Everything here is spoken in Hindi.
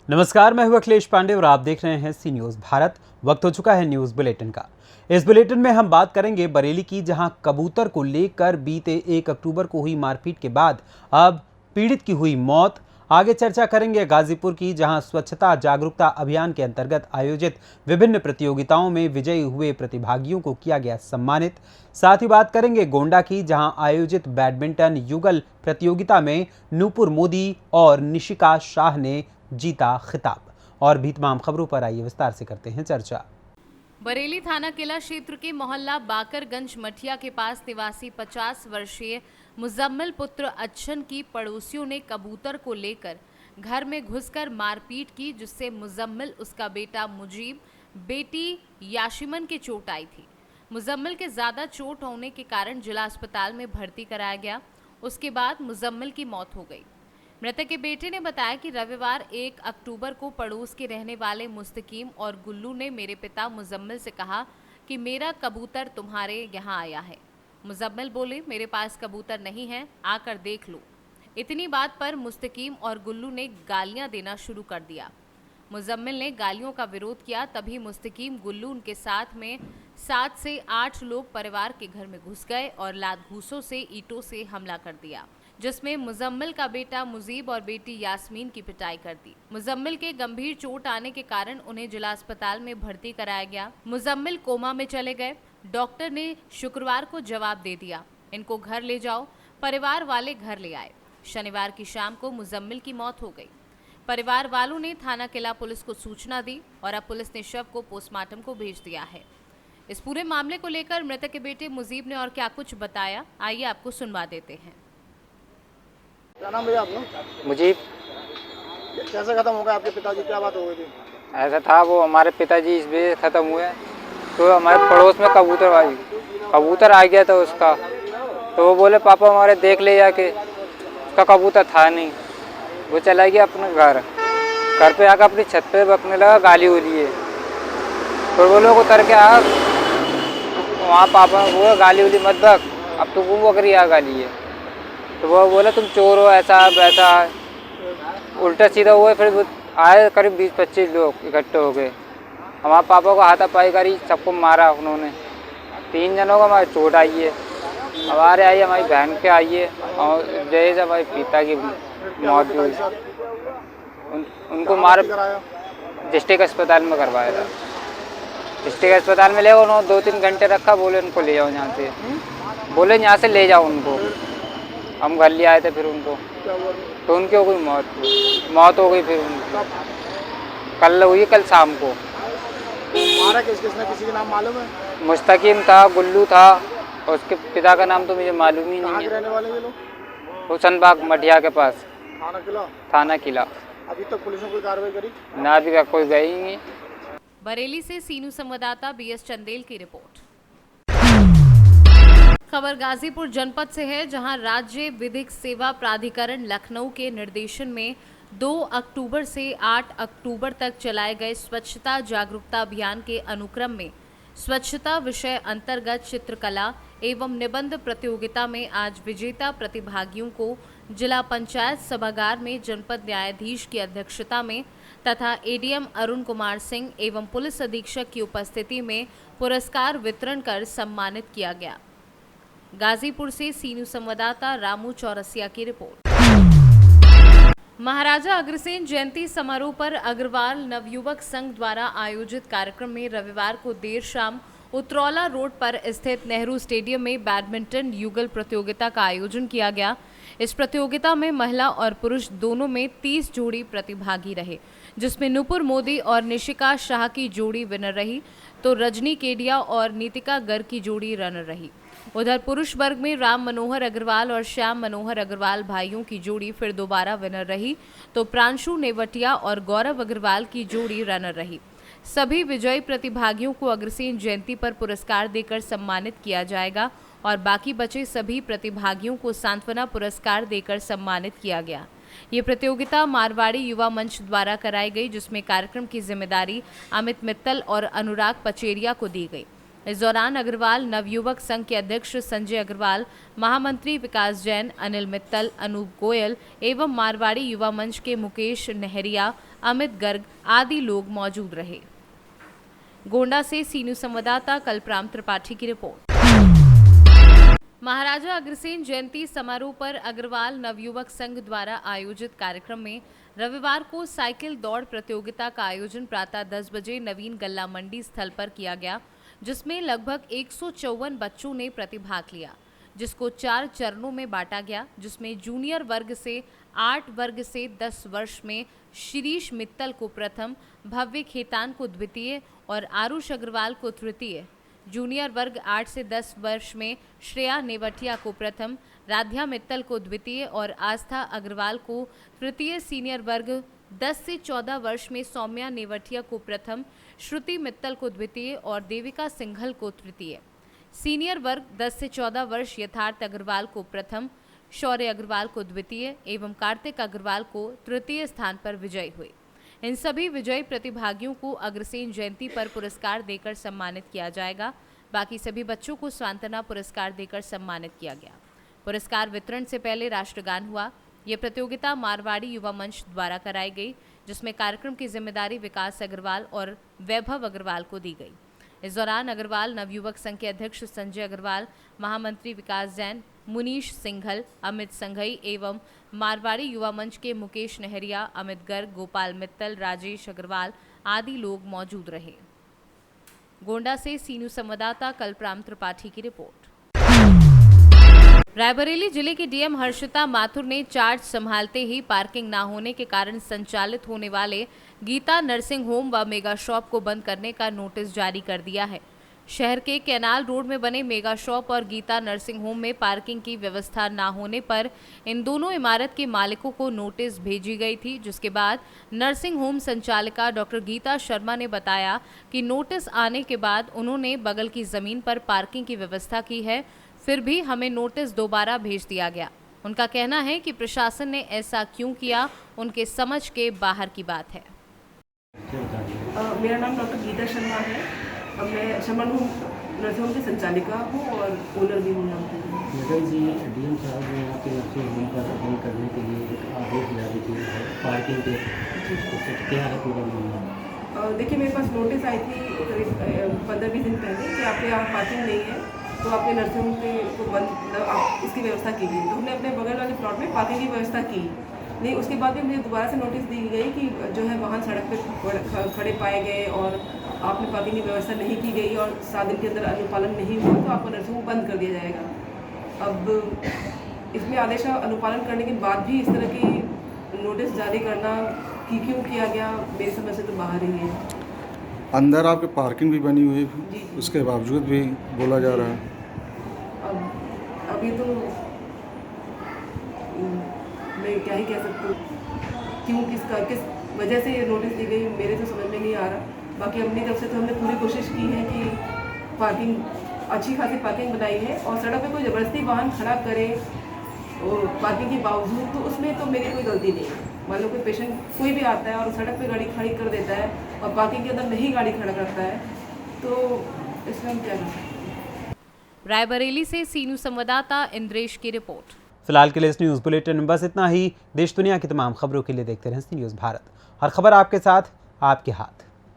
नमस्कार, मैं हूं अखिलेश पांडे और आप देख रहे हैं सी न्यूज भारत। वक्त हो चुका है न्यूज बुलेटिन का। इस बुलेटिन में हम बात करेंगे बरेली की, जहां कबूतर को लेकर बीते 1 अक्टूबर को हुई मारपीट के बाद अब पीड़ित की हुई मौत। आगे चर्चा करेंगे गाजीपुर की, जहां स्वच्छता जागरूकता अभियान के अंतर्गत आयोजित विभिन्न प्रतियोगिताओं में विजयी हुए प्रतिभागियों को किया गया सम्मानित। साथ ही बात करेंगे गोंडा की, जहां आयोजित बैडमिंटन युगल प्रतियोगिता में नूपुर मोदी और निशिका शाह ने जीता खिताब। और भी तमाम खबरों पर आइए विस्तार से करते हैं चर्चा। बरेली थाना किला क्षेत्र के मोहल्ला बाकरगंज मठिया के पास निवासी 50 वर्षीय मुजम्मिल पुत्र अच्छन की पड़ोसियों ने कबूतर को लेकर घर में घुसकर मारपीट की, जिससे मुजम्मिल, उसका बेटा मुजीब, बेटी याशिमन की चोट आई थी। मुजम्मिल के ज्यादा चोट होने के कारण जिला अस्पताल में भर्ती कराया गया। उसके बाद मुजम्मिल की मौत हो गई। मृतक के बेटे ने बताया कि रविवार 1 अक्टूबर को पड़ोस के रहने वाले मुस्तकीम और गुल्लू ने मेरे पिता मुजम्मिल से कहा कि मेरा कबूतर तुम्हारे यहाँ आया है। मुजम्मिल बोले, मेरे पास कबूतर नहीं है, आकर देख लो। इतनी बात पर मुस्तकीम और गुल्लू ने गालियां देना शुरू कर दिया। मुजम्मिल ने गालियों का विरोध किया, तभी मुस्तकीम, गुल्लू उनके साथ में 7 से 8 लोग परिवार के घर में घुस गए और लात घूसों से ईंटों से हमला कर दिया, जिसमें मुजम्मिल का बेटा मुजीब और बेटी यास्मीन की पिटाई कर दी। मुजम्मिल के गंभीर चोट आने के कारण उन्हें जिला अस्पताल में भर्ती कराया गया। मुजम्मिल कोमा में चले गए। डॉक्टर ने शुक्रवार को जवाब दे दिया, इनको घर ले जाओ। परिवार वाले घर ले आए। शनिवार की शाम को मुजम्मिल की मौत हो गई। परिवार वालों ने थाना किला पुलिस को सूचना दी और अब पुलिस ने शव को पोस्टमार्टम को भेज दिया है। इस पूरे मामले को लेकर मृतक के बेटे मुजीब ने और क्या कुछ बताया, आइए आपको सुनवा देते हैं। क्या नाम भैया आपका? मुजीब। कैसे खत्म हो गया आपके पिताजी, क्या बात हो गई थी? ऐसा था, वो हमारे पिताजी इस वजह से ख़त्म हुए, तो हमारे पड़ोस में कबूतर आ गया था उसका, तो वो बोले पापा हमारे देख ले जाके, उसका कबूतर था नहीं। वो चला गया अपने घर पे आकर अपनी छत पे बकने लगा, गाली उली है। फिर वो लोग उतर के आ वहाँ, पापा वो गाली उली मत बक, अब तो वो बकरी आ गाली है। तो वो बोला तुम चोर हो, ऐसा वैसा उल्टा सीधा हुआ। फिर वो आए करीब 20-25 लोग इकट्ठे हो गए, हमारे पापा को हाथापाई करी, सबको मारा उन्होंने। 3 जनों को हमारी चोट आई है, हमारे आई, हमारी बहन के आई है, और जैसे हमारे पिता की मौत हुई। उनको मार डिस्ट्रिक्ट अस्पताल में करवाया था। डिस्ट्रिक्ट अस्पताल में ले उन्होंने 2-3 घंटे रखा, बोले उनको ले जाओ यहाँ से, बोले यहाँ से ले जाओ उनको। हम घर ले आए थे फिर उनको, तो उनकी हो गई मौत हो गई। फिर उनको कल हुई, कल शाम को। मारा किसने, किसी का नाम मालूम है? मुस्तकीम था, गुल्लू था, और उसके पिता का नाम तो मुझे मालूम ही नहीं है। रहने वाले ये लोग? हुसनबाग मठिया के पास, थाना किला। अभी तक पुलिस ने कोई कार्रवाई करी? ना, अभी तक कोई गई नहीं। बरेली से सीनू संवाददाता BS चंदेल की रिपोर्ट। खबर गाजीपुर जनपद से है, जहां राज्य विधिक सेवा प्राधिकरण लखनऊ के निर्देशन में 2 अक्टूबर से 8 अक्टूबर तक चलाए गए स्वच्छता जागरूकता अभियान के अनुक्रम में स्वच्छता विषय अंतर्गत चित्रकला एवं निबंध प्रतियोगिता में आज विजेता प्रतिभागियों को जिला पंचायत सभागार में जनपद न्यायाधीश की अध्यक्षता में तथा ADM अरुण कुमार सिंह एवं पुलिस अधीक्षक की उपस्थिति में पुरस्कार वितरण कर सम्मानित किया गया। गाजीपुर से सीनू संवाददाता रामू चौरसिया की रिपोर्ट। महाराजा अग्रसेन जयंती समारोह पर अग्रवाल नवयुवक संघ द्वारा आयोजित कार्यक्रम में रविवार को देर शाम उतरौला रोड पर स्थित नेहरू स्टेडियम में बैडमिंटन युगल प्रतियोगिता का आयोजन किया गया। इस प्रतियोगिता में महिला और पुरुष दोनों में 30 जोड़ी प्रतिभागी रहे, जिसमें नूपुर मोदी और निशिका शाह की जोड़ी विनर रही, तो रजनी केडिया और नीतिका गर्ग की जोड़ी रनर रही। उधर पुरुष वर्ग में राम मनोहर अग्रवाल और श्याम मनोहर अग्रवाल भाइयों की जोड़ी फिर दोबारा विनर रही, तो प्रांशु नेवटिया और गौरव अग्रवाल की जोड़ी रनर रही। सभी विजयी प्रतिभागियों को अग्रसेन जयंती पर पुरस्कार देकर सम्मानित किया जाएगा और बाकी बचे सभी प्रतिभागियों को सांत्वना पुरस्कार देकर सम्मानित किया गया। ये प्रतियोगिता मारवाड़ी युवा मंच द्वारा कराई गई, जिसमें कार्यक्रम की जिम्मेदारी अमित मित्तल और अनुराग पचेरिया को दी गई। इस दौरान अग्रवाल नवयुवक संघ के अध्यक्ष संजय अग्रवाल, महामंत्री विकास जैन, अनिल मित्तल, अनूप गोयल एवं मारवाड़ी युवा मंच के मुकेश नहरिया, अमित गर्ग आदि लोग मौजूद रहे। गोंडा से सी न्यूज संवाददाता कल्पराम त्रिपाठी की रिपोर्ट। महाराजा अग्रसेन जयंती समारोह पर अग्रवाल नवयुवक संघ द्वारा आयोजित कार्यक्रम में रविवार को साइकिल दौड़ प्रतियोगिता का आयोजन प्रातः 10 बजे नवीन गल्ला मंडी स्थल पर किया गया, जिसमें लगभग 154 बच्चों ने प्रतिभाग लिया, जिसको 4 चरणों में बांटा गया, जिसमें जूनियर वर्ग से 8 वर्ग से 10 वर्ष में शिरीष मित्तल को प्रथम, भव्य खेतान को द्वितीय और आरुष अग्रवाल को तृतीय, जूनियर वर्ग 8 से 10 वर्ष में श्रेया नेवटिया को प्रथम, राध्या मित्तल को द्वितीय और आस्था अग्रवाल को तृतीय, सीनियर वर्ग 10 से 14 वर्ष में सौम्या नेवटिया को प्रथम, श्रुति मित्तल को द्वितीय और देविका सिंघल को तृतीय, सीनियर वर्ग 10 से 14 वर्ष यथार्थ अग्रवाल को प्रथम, शौर्य अग्रवाल को द्वितीय एवं कार्तिक अग्रवाल को तृतीय स्थान पर विजयी हुए। इन सभी विजयी प्रतिभागियों को अग्रसेन जयंती पर पुरस्कार देकर सम्मानित किया जाएगा। बाकी सभी बच्चों को सांत्वना पुरस्कार देकर सम्मानित किया गया। पुरस्कार वितरण से पहले राष्ट्रगान हुआ। ये प्रतियोगिता मारवाड़ी युवा मंच द्वारा कराई गई, जिसमें कार्यक्रम की जिम्मेदारी विकास अग्रवाल और वैभव अग्रवाल को दी गई। इस दौरान अग्रवाल नवयुवक संघ के अध्यक्ष संजय अग्रवाल, महामंत्री विकास जैन, मुनीश सिंघल, अमित संघई एवं मारवाड़ी युवा मंच के मुकेश नहरिया, अमित गर्ग, गोपाल मित्तल, राजेश अग्रवाल आदि लोग मौजूद रहे। गोंडा से सी न्यूज संवाददाता कल्पराम त्रिपाठी की रिपोर्ट। रायबरेली जिले के डीएम हर्षिता माथुर ने चार्ज संभालते ही पार्किंग न होने के कारण संचालित होने वाले गीता नर्सिंग होम व मेगा शॉप को बंद करने का नोटिस जारी कर दिया है। शहर के कैनाल रोड में बने मेगा शॉप और गीता नर्सिंग होम में पार्किंग की व्यवस्था न होने पर इन दोनों इमारत के मालिकों को नोटिस भेजी गई थी, जिसके बाद नर्सिंग होम संचालिका डॉक्टर गीता शर्मा ने बताया कि नोटिस आने के बाद उन्होंने बगल की जमीन पर पार्किंग की व्यवस्था की है, फिर भी हमें नोटिस दोबारा भेज दिया गया। उनका कहना है कि प्रशासन ने ऐसा क्यों किया, उनके समझ के बाहर की बात है। मेरा नाम डॉक्टर गीता शर्मा है। मैं शर्मा नर्सिंग होम की संचालिका हूँ और ओनर भी हूँ। मैडम जी, डीएम साहब ने आपके नर्सिंग होम का बंद करने के लिए एक आदेश जारी किया है पार्किंग के, क्या है पूरा मामला? देखिए, मेरे पास नोटिस आई थी करीब 15-20 दिन पहले कि आपके यहाँ पार्किंग नहीं है, तो आपने नर्सिंग होम को बंद, मतलब आप इसकी व्यवस्था कीजिए। तो हमने अपने बगल वाले प्लॉट में पार्किंग की व्यवस्था की, नहीं उसके बाद भी मुझे दोबारा से नोटिस दी गई कि जो है वाहन सड़क पे खड़े पाए गए और आपने पार्किंग की व्यवस्था नहीं की गई और 7 दिन के अंदर अनुपालन नहीं हुआ तो आपका नर्सिंग होम बंद कर दिया जाएगा। अब इसमें आदेश का अनुपालन करने के बाद भी इस तरह की नोटिस जारी करना कि क्यों किया गया, मेरी समझ से तो बाहर ही है। अंदर आपके पार्किंग भी बनी हुई है, उसके बावजूद भी बोला जा रहा है। अब ये तो मैं क्या ही कह सकती हूँ, क्यों किस वजह से ये नोटिस दी गई, मेरे तो समझ में नहीं आ रहा। बाकी अपनी तरफ से तो हमने पूरी कोशिश की है कि पार्किंग, अच्छी खासी पार्किंग बनाई है और सड़क पे कोई ज़बरदस्ती वाहन खड़ा करे और पार्किंग के बावजूद, तो उसमें तो मेरी कोई गलती नहीं है। मान लो कोई पेशेंट कोई भी आता है और सड़क पे गाड़ी खड़ी कर देता है और पार्किंग के अंदर नहीं गाड़ी खड़ा करता है, तो इसमें हम क्या कर सकते हैं। रायबरेली से सी न्यूज संवाददाता इंद्रेश की रिपोर्ट। फिलहाल के लिए इस न्यूज़ बुलेटिन में बस इतना ही। देश दुनिया की तमाम खबरों के लिए देखते रहें सी न्यूज़ भारत। हर खबर आपके साथ, आपके हाथ।